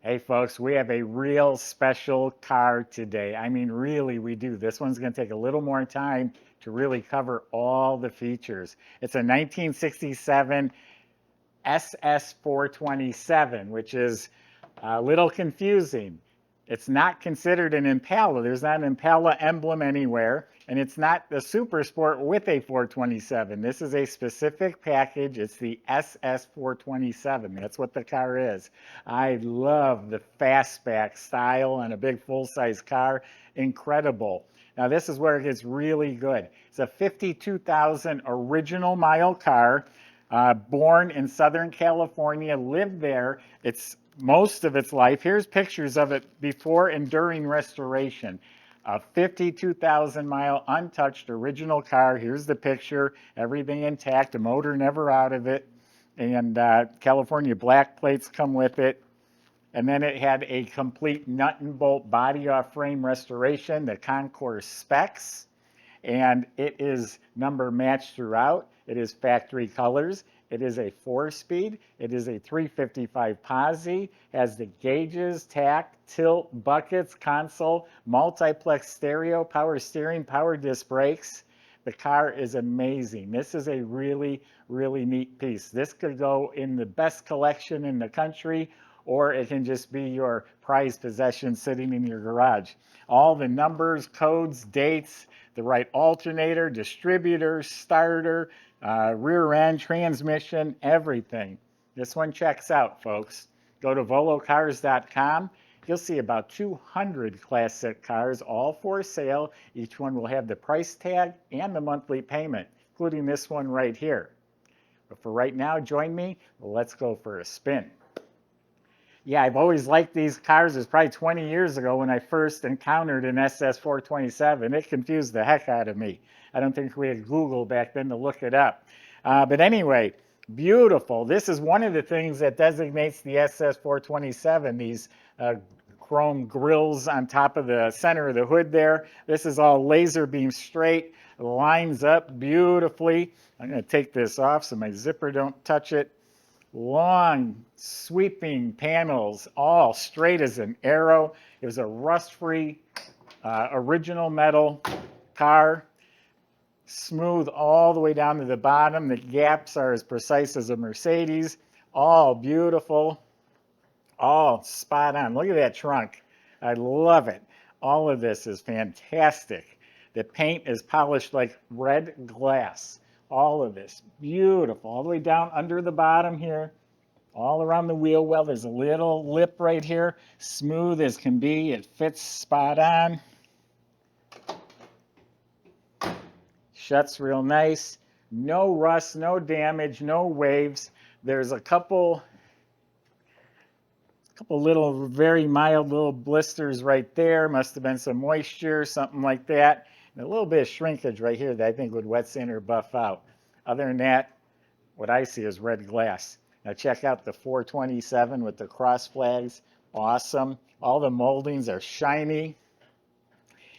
Hey folks, we have a real special car today. I mean, really, we do. This one's going to take a little more time to really cover all the features. It's a 1967 SS427, which is a little confusing. It's not considered an Impala. There's not an Impala emblem anywhere, and it's not the Super Sport with a 427. This is a specific package. It's the SS427. That's what the car is. I love the fastback style on a big full-size car. Incredible. Now this is where it gets really good. It's a 52,000 original mile car. Born in Southern California, lived there. It's most of its life. Here's pictures of it before and during restoration. A 52,000 mile untouched original car. Here's the picture. Everything intact. The motor never out of it. And California black plates come with it. And then it had a complete nut and bolt body off frame restoration, the Concours specs. And it is number matched throughout. It is factory colors. It is a 4-speed. It is a 355 posi. Has the gauges, tack, tilt, buckets, console, multiplex stereo, power steering, power disc brakes. The car is amazing. This is a really, really neat piece. This could go in the best collection in the country, or it can just be your prized possession sitting in your garage. All the numbers, codes, dates, the right alternator, distributor, starter, rear end, transmission, everything. This one checks out, folks. Go to volocars.com. You'll see about 200 classic cars, all for sale. Each one will have the price tag and the monthly payment, including this one right here. But for right now, join me. Let's go for a spin. Yeah, I've always liked these cars. It was probably 20 years ago when I first encountered an SS427. It confused the heck out of me. I don't think we had Google back then to look it up. But anyway, beautiful. This is one of the things that designates the SS427, these chrome grills on top of the center of the hood there. This is all laser beam straight, lines up beautifully. I'm going to take this off so my zipper don't touch it. Long, sweeping panels, all straight as an arrow. It was a rust-free, original metal car. Smooth all the way down to the bottom. The gaps are as precise as a Mercedes. All beautiful. All spot on. Look at that trunk. I love it. All of this is fantastic. The paint is polished like red glass. All of this, beautiful. All the way down under the bottom here, all around the wheel well. There's a little lip right here, smooth as can be. It fits spot on. Shuts real nice. No rust, no damage, no waves. There's a couple little, very mild little blisters right there. Must have been some moisture, something like that. And a little bit of shrinkage right here that I think would wet sand or buff out. Other than that, what I see is red glass. Now check out the 427 with the cross flags. Awesome. All the moldings are shiny.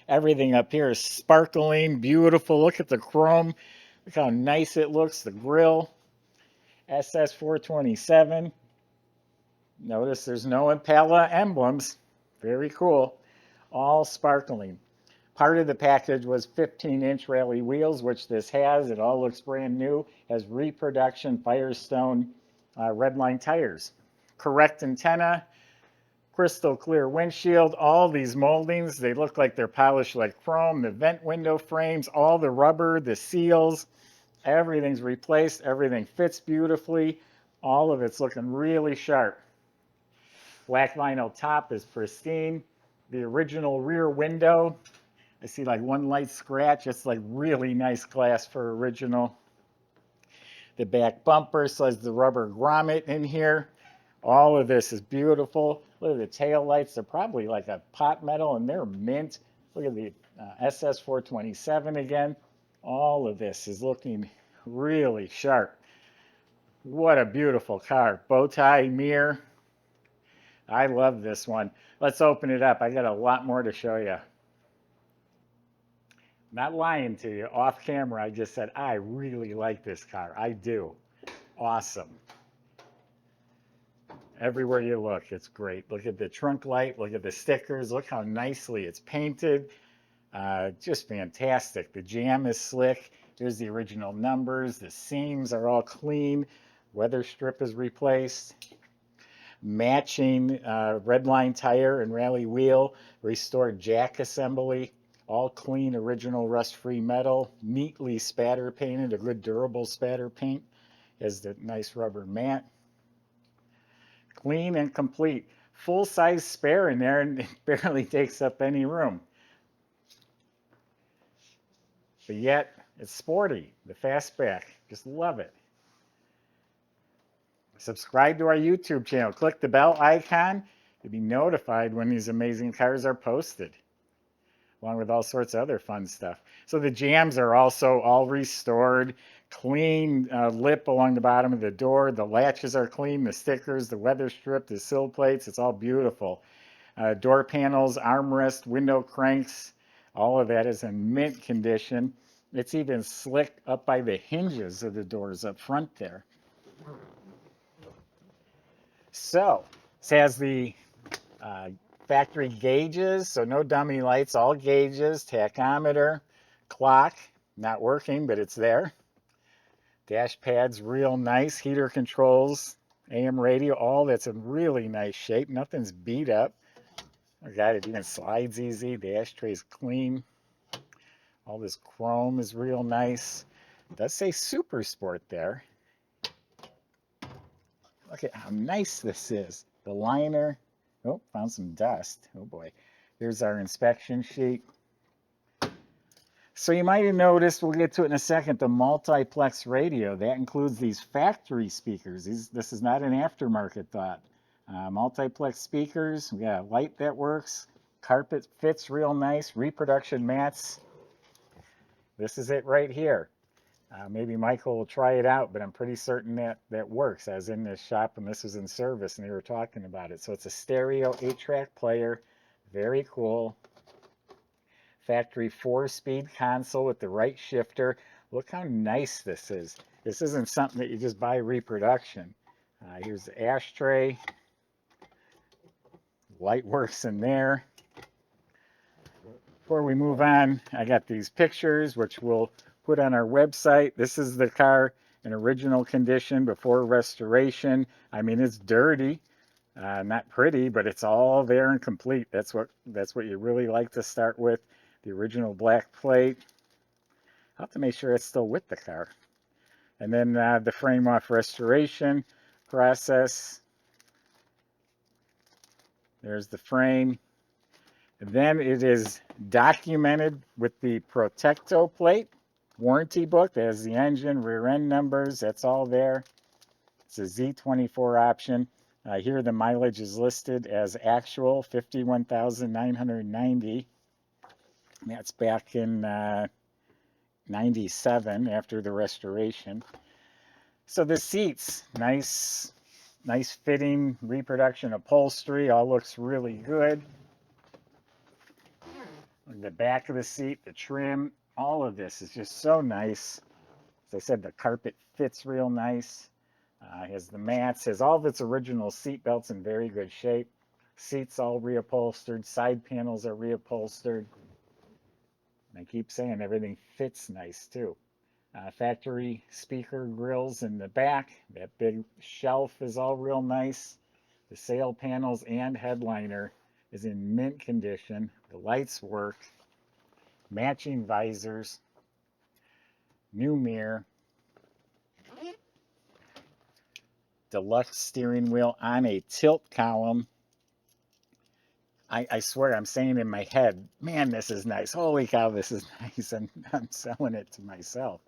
Everything up here is sparkling, beautiful. Look at the chrome. Look how nice it looks. The grill. SS427. Notice there's no Impala emblems. Very cool. All sparkling. Part of the package was 15-inch rally wheels, which this has. It all looks brand new. Has reproduction Firestone redline tires. Correct antenna, crystal clear windshield. All these moldings, they look like they're polished like chrome. The vent window frames, all the rubber, the seals, everything's replaced. Everything fits beautifully. All of it's looking really sharp. Black vinyl top is pristine. The original rear window, I see like one light scratch. It's like really nice glass for original. The back bumper says the rubber grommet in here. All of this is beautiful. Look at the tail lights. They're probably like a pot metal and they're mint. Look at the SS427 again. All of this is looking really sharp. What a beautiful car. Bow tie mirror. I love this one. Let's open it up. I got a lot more to show you. Not lying to you. Off camera, I just said, I really like this car. I do. Awesome. everywhere you look. It's great. Look at the trunk light. Look at the stickers. Look how nicely it's painted. Just fantastic. The jam is slick. Here's the original numbers. The seams are all clean. Weather strip is replaced. Matching redline tire and rally wheel. Restored jack assembly. All clean, original rust-free metal. Neatly spatter painted. A good durable spatter paint. Has the nice rubber mat. Clean and complete. Full-size spare in there, and it barely takes up any room. But yet, it's sporty. The fastback. Just love it. Subscribe to our YouTube channel. Click the bell icon to be notified when these amazing cars are posted, along with all sorts of other fun stuff. So the jams are also all restored. Clean lip along the bottom of the door. The latches are clean. The stickers, the weather strip, the sill plates. It's all beautiful. Door panels, armrest, window cranks. All of that is in mint condition. It's even slick up by the hinges of the doors up front there. So, this has the factory gauges, so no dummy lights, all gauges, tachometer, clock, not working, but it's there. Dash pad's real nice, heater controls, AM radio, all that's in really nice shape. Nothing's beat up. Oh God, it even slides easy. The ashtray's clean. All this chrome is real nice. It does say Super Sport there. Look at how nice this is. The liner. Oh, found some dust. Oh boy. Here's our inspection sheet. So you might have noticed, we'll get to it in a second, the multiplex radio. That includes these factory speakers. This is not an aftermarket thought. Multiplex speakers. We got a light that works. Carpet fits real nice. Reproduction mats. This is it right here. Maybe Michael will try it out, but I'm pretty certain that works. I was in this shop and this was in service and they were talking about it. So it's a stereo 8-track player. Very cool. Factory 4-speed console with the right shifter. Look how nice this is. This isn't something that you just buy reproduction. Here's the ashtray. Light works in there. Before we move on, I got these pictures, which we'll put on our website. This is the car in original condition before restoration. I mean, it's dirty, not pretty, but it's all there and complete. That's what you really like to start with. The original black plate. I'll have to make sure it's still with the car. And then the frame off restoration process. There's the frame. And then it is documented with the Protecto plate. Warranty book. There's the engine, rear end numbers. That's all there. It's a Z24 option. Here the mileage is listed as actual 51,990. That's back in 97 after the restoration. So the seats, nice fitting reproduction upholstery. All looks really good. The back of the seat, the trim. All of this is just so nice. As I said, the carpet fits real nice. Has the mats, has all of its original seat belts in very good shape. Seats all reupholstered, side panels are reupholstered. And I keep saying everything fits nice too. Factory speaker grills in the back. That big shelf is all real nice. The sail panels and headliner is in mint condition. The lights work. Matching visors, new mirror, deluxe steering wheel on a tilt column. I swear I'm saying in my head, man, this is nice. Holy cow, this is nice. And I'm selling it to myself.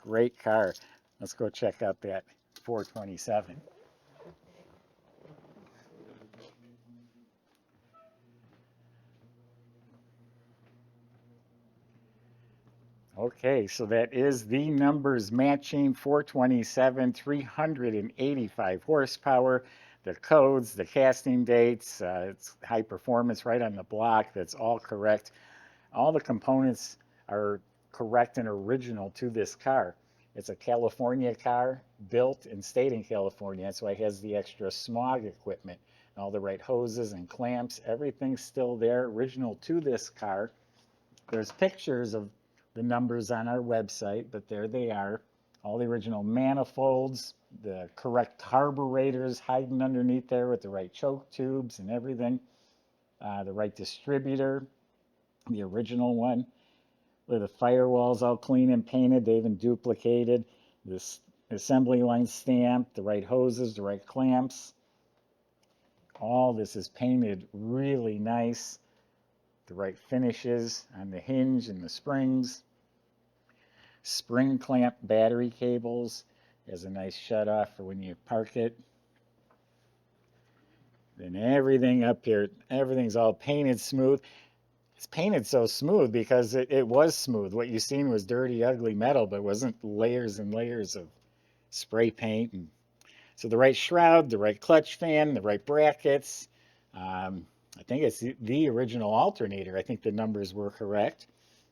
Great car. Let's go check out that 427. Okay, so that is the numbers matching 427, 385 horsepower, the codes, the casting dates, it's high performance right on the block. That's all correct. All the components are correct and original to this car. It's a California car built and stayed in California. That's why it has the extra smog equipment, all the right hoses and clamps. Everything's still there, original to this car. There's pictures of the numbers on our website, but there they are. All the original manifolds, the correct carburetors hiding underneath there with the right choke tubes and everything. The right distributor, the original one, with the firewalls all clean and painted. They even duplicated this assembly line stamped, the right hoses, the right clamps. All this is painted really nice. The right finishes on the hinge and the springs. Spring clamp battery cables. Has a nice shut off for when you park it. Then everything up here, everything's all painted smooth. It's painted so smooth because it was smooth. What you seen was dirty, ugly metal, but it wasn't layers and layers of spray paint. And so the right shroud, the right clutch fan, the right brackets. I think it's the original alternator. I think the numbers were correct.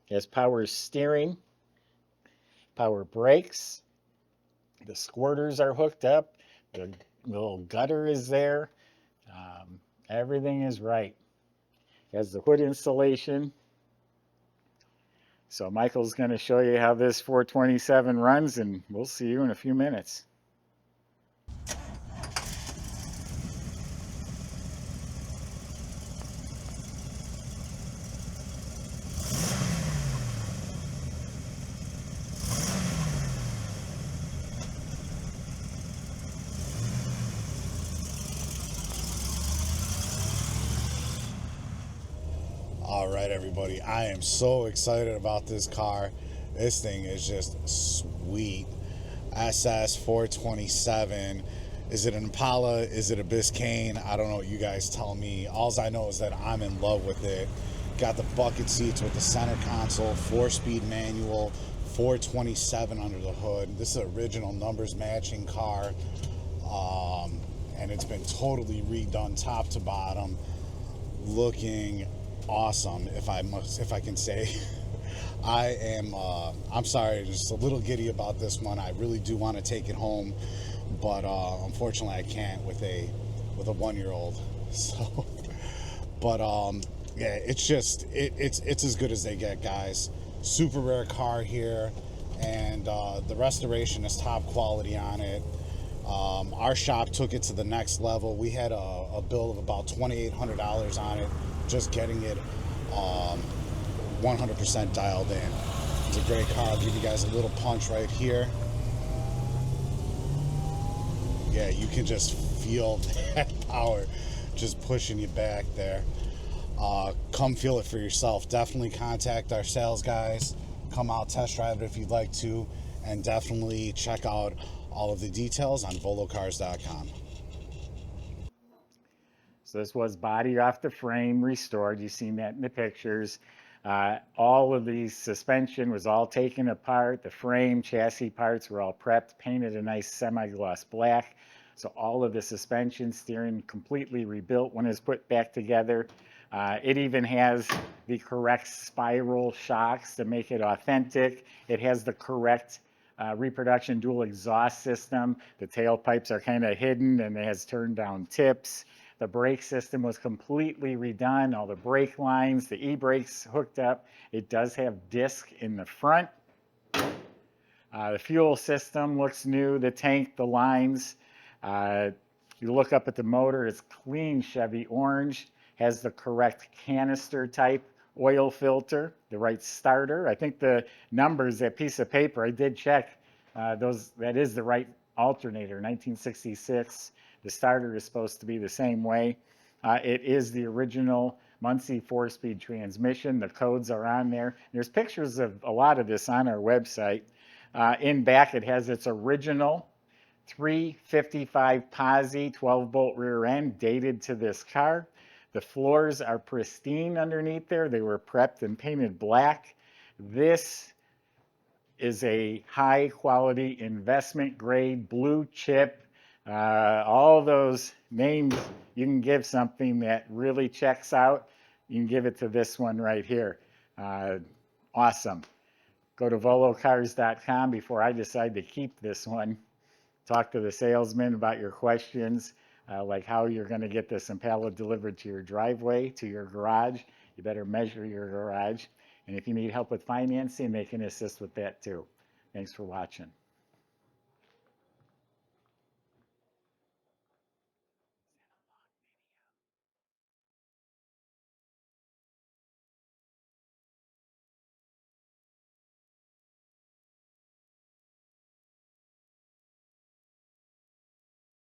It has power steering, power brakes. The squirters are hooked up. The little gutter is there. Everything is right. It has the hood installation. So Michael's going to show you how this 427 runs, and we'll see you in a few minutes. All right, everybody, I am so excited about this car. This thing is just sweet. SS 427. Is it an Impala? Is it a Biscayne? I don't know. You guys tell me. All I know is that I'm in love with it. Got the bucket seats with the center console, 4-speed manual, 427 under the hood. This is an original numbers matching car, and it's been totally redone top to bottom, looking awesome, if I can say. I'm sorry, just a little giddy about this one. I really do want to take it home, but unfortunately I can't with a 1-year-old. So, but yeah, it's as good as they get, guys. Super rare car here, and the restoration is top quality on it. Our shop took it to the next level. We had a bill of about $2,800 on it, just getting it 100% dialed in. It's a great car. I'll give you guys a little punch right here. Yeah, you can just feel that power just pushing you back there. Come feel it for yourself. Definitely contact our sales guys. Come out, test drive it if you'd like to, and definitely check out all of the details on volocars.com. So this was body off the frame restored. You've seen that in the pictures. All of the suspension was all taken apart. The frame, chassis parts were all prepped, painted a nice semi-gloss black. So all of the suspension, steering completely rebuilt when it's put back together. It even has the correct spiral shocks to make it authentic. It has the correct reproduction dual exhaust system. The tailpipes are kind of hidden and it has turned down tips. The brake system was completely redone. All the brake lines, the e-brakes hooked up. It does have disc in the front. The fuel system looks new. The tank, the lines. You look up at the motor, it's clean Chevy orange. Has the correct canister type oil filter, the right starter. I think the numbers, that piece of paper, I did check. That is the right alternator, 1966. The starter is supposed to be the same way. It is the original Muncie 4-speed transmission. The codes are on there. There's pictures of a lot of this on our website. In back, it has its original 355 Posi 12-bolt rear end dated to this car. The floors are pristine underneath there. They were prepped and painted black. This is a high-quality investment grade blue chip. All those names you can give something that really checks out. You can give it to this one right here. Awesome. Go to volocars.com before I decide to keep this one. Talk to the salesman about your questions, like how you're going to get this Impala delivered to your driveway, to your garage. You better measure your garage. And if you need help with financing, they can assist with that too. Thanks for watching.